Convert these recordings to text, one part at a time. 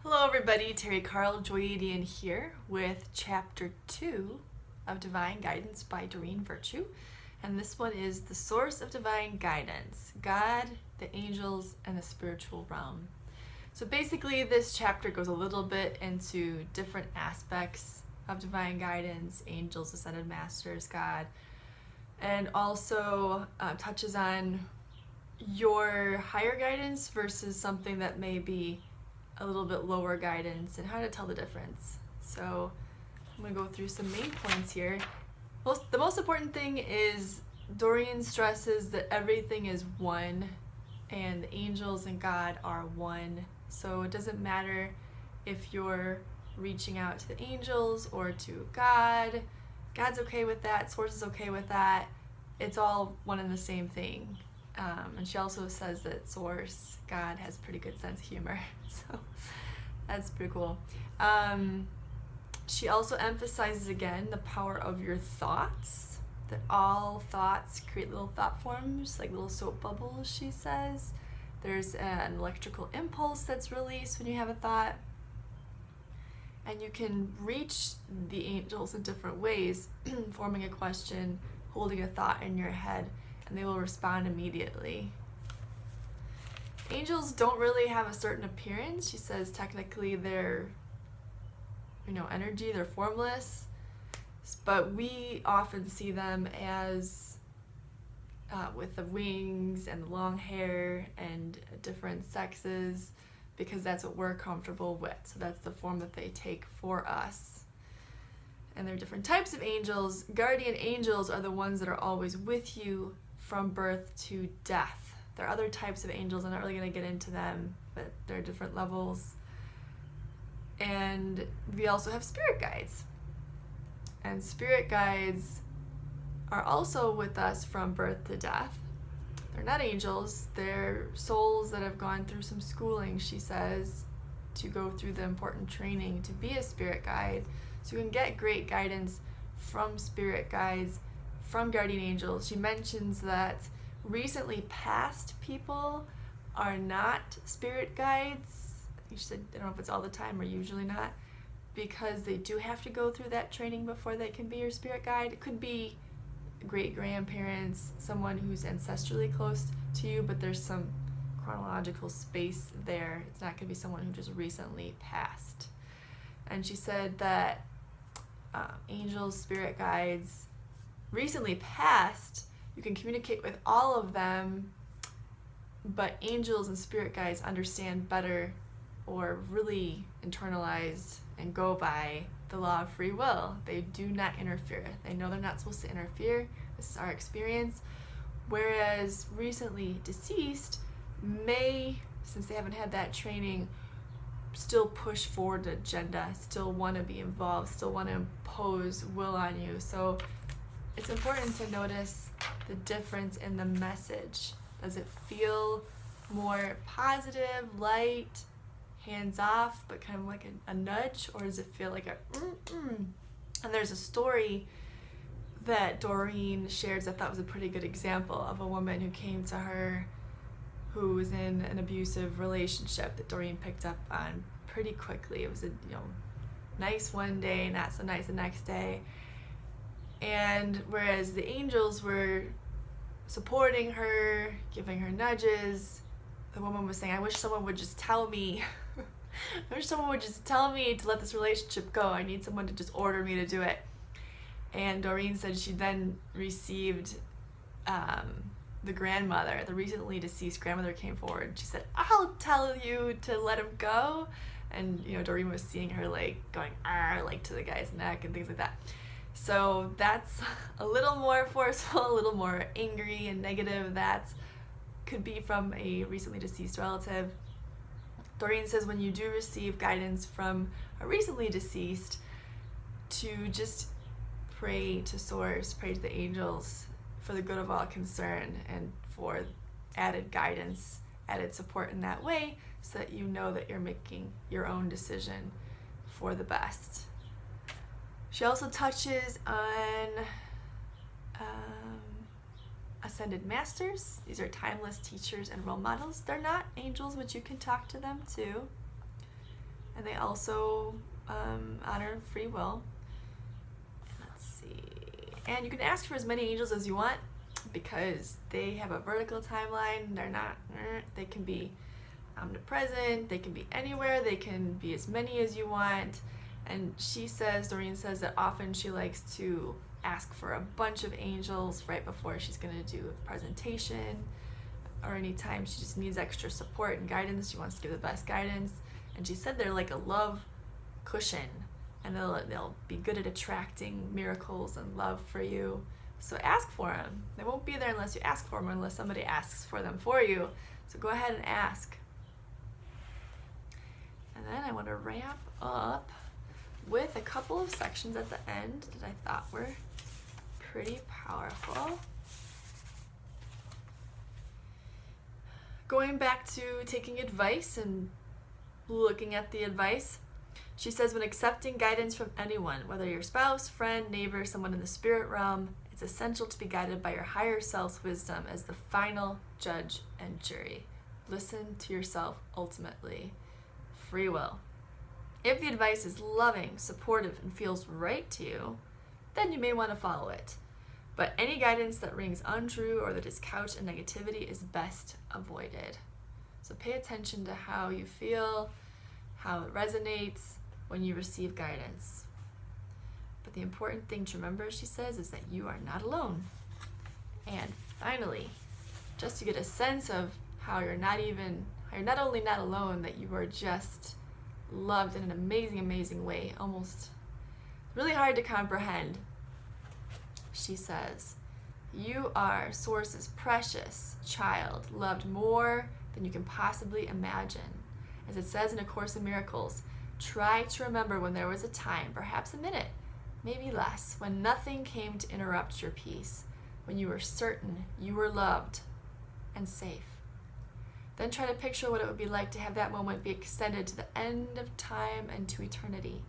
Hello everybody, Terry Carl Joyadian here with Chapter 2 of Divine Guidance by Doreen Virtue. And this one is The Source of Divine Guidance, God, the Angels, and the Spiritual Realm. So basically this chapter goes a little bit into different aspects of divine guidance, angels, ascended masters, God, and also touches on your higher guidance versus something that may be a little bit lower guidance and how to tell the difference. So I'm going to go through some main points here. The most important thing is Doreen stresses that everything is one and the angels and God are one. So it doesn't matter if you're reaching out to the angels or to God. God's okay with that. Source is okay with that. It's all one and the same thing. And she also says that Source, God, has a pretty good sense of humor. So that's pretty cool. She also emphasizes again the power of your thoughts, that all thoughts create little thought forms, like little soap bubbles, she says. There's an electrical impulse that's released when you have a thought. And you can reach the angels in different ways, forming a question, holding a thought in your head, and they will respond immediately. Angels don't really have a certain appearance. She says technically they're, energy, they're formless, but we often see them as with the wings and the long hair and different sexes because that's what we're comfortable with. So that's the form that they take for us. And there are different types of angels. Guardian angels are the ones that are always with you from birth to death. There are other types of angels. I'm not really going to get into them, but there are different levels. And we also have spirit guides. And spirit guides are also with us from birth to death. They're not angels. They're souls that have gone through some schooling, she says, to go through the important training to be a spirit guide. So you can get great guidance from spirit guides, from guardian angels. She mentions that recently passed people are not spirit guides. She said, I don't know if it's all the time or usually not, because they do have to go through that training before they can be your spirit guide. It could be great grandparents, someone who's ancestrally close to you, but there's some chronological space there. It's not going to be someone who just recently passed. And she said that angels, spirit guides, recently passed, you can communicate with all of them, but angels and spirit guides understand better or really internalize and go by the law of free will. They do not interfere. They know they're not supposed to interfere. This is our experience. Whereas recently deceased may, since they haven't had that training, still push forward the agenda, still want to be involved, still want to impose will on you. So it's important to notice the difference in the message. Does it feel more positive, light, hands off, but kind of like a nudge, or does it feel like a And there's a story that Doreen shares I thought was a pretty good example of a woman who came to her who was in an abusive relationship that Doreen picked up on pretty quickly. It was a nice one day, not so nice the next day. And whereas the angels were supporting her, giving her nudges, the woman was saying, I wish someone would just tell me. I wish someone would just tell me to let this relationship go. I need someone to just order me to do it. And Doreen said she then received the grandmother, the recently deceased grandmother came forward. She said, I'll tell you to let him go. And, Doreen was seeing her going, to the guy's neck and things like that. So that's a little more forceful, a little more angry and negative. That could be from a recently deceased relative. Doreen says when you do receive guidance from a recently deceased, to just pray to Source, pray to the angels for the good of all concerned and for added guidance, added support in that way, so that you know that you're making your own decision for the best. She also touches on ascended masters. These are timeless teachers and role models. They're not angels, but you can talk to them too. And they also honor free will. Let's see. And you can ask for as many angels as you want because they have a vertical timeline. They're not, they can be omnipresent, they can be anywhere, they can be as many as you want. And Doreen says that often she likes to ask for a bunch of angels right before she's going to do a presentation, or anytime she just needs extra support and guidance. She wants to give the best guidance. And she said they're like a love cushion, and they'll be good at attracting miracles and love for you. So ask for them. They won't be there unless you ask for them, unless somebody asks for them for you. So go ahead and ask. And then I want to wrap up with a couple of sections at the end that I thought were pretty powerful. Going back to taking advice and looking at the advice, she says when accepting guidance from anyone, whether your spouse, friend, neighbor, someone in the spirit realm, it's essential to be guided by your higher self's wisdom as the final judge and jury. Listen to yourself ultimately. Free will. If the advice is loving, supportive, and feels right to you, then you may want to follow it. But any guidance that rings untrue or that is couched in negativity is best avoided. So pay attention to how you feel, how it resonates when you receive guidance. But the important thing to remember, she says, is that you are not alone. And finally, just to get a sense of how you're not only not alone, that you are just loved in an amazing, amazing way, almost really hard to comprehend. She says, you are Source's precious child, loved more than you can possibly imagine. As it says in A Course in Miracles, try to remember when there was a time, perhaps a minute, maybe less, when nothing came to interrupt your peace, when you were certain you were loved and safe. Then try to picture what it would be like to have that moment be extended to the end of time and to eternity.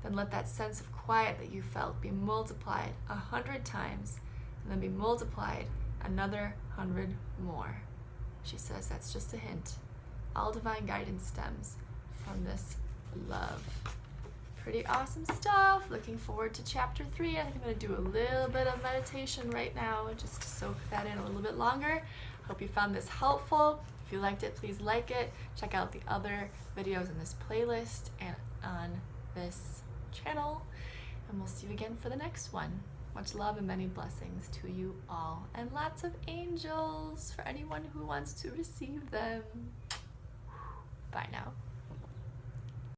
Then let that sense of quiet that you felt be multiplied 100 times, and then be multiplied another 100 more. She says that's just a hint. All divine guidance stems from this love. Pretty awesome stuff. Looking forward to chapter 3. I think I'm going to do a little bit of meditation right now just to soak that in a little bit longer. Hope you found this helpful. If you liked it, please like it. Check out the other videos in this playlist and on this channel. And we'll see you again for the next one. Much love and many blessings to you all. And lots of angels for anyone who wants to receive them. Bye now.